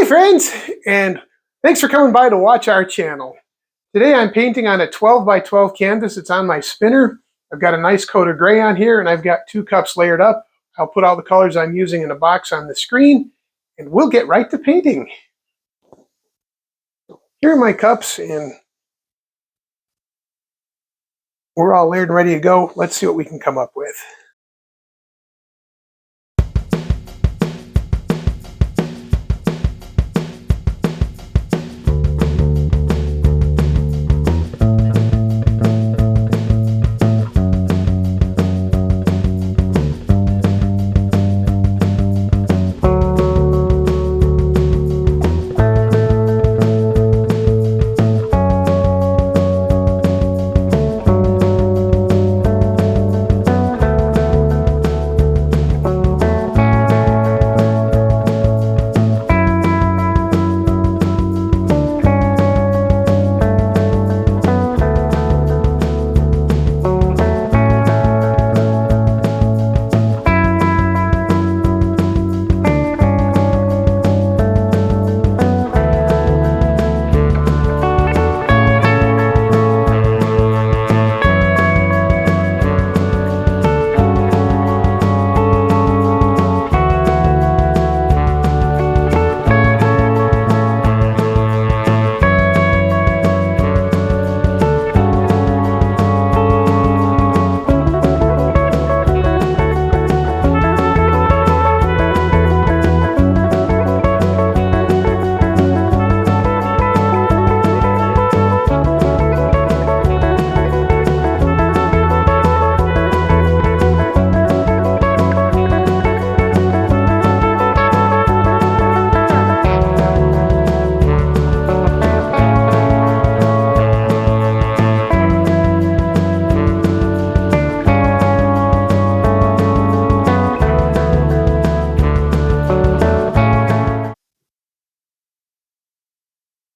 friends, and thanks for coming by to watch our channel. Today I'm painting on a 12 by 12 canvas. It's on my spinner. I've got a nice coat of gray on here, and I've got 2 cups layered up. I'll put all the colors I'm using in a box on the screen, and we'll get right to painting. Here are my cups, and we're all layered and ready to go. Let's see what we can come up with.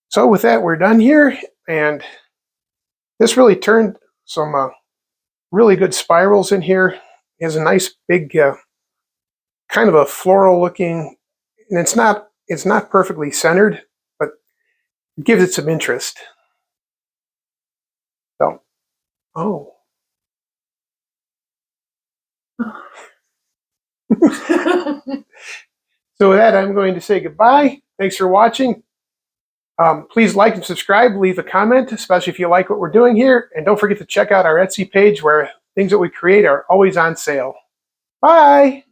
So with that, we're done here, and this really turned some really good spirals in here. It has a nice big kind of a floral looking, and it's not perfectly centered, but it gives it some interest. So, oh. So with that, I'm going to say goodbye. Thanks for watching. Please like and subscribe, leave a comment, especially if you like what we're doing here. And don't forget to check out our Etsy page where things that we create are always on sale. Bye!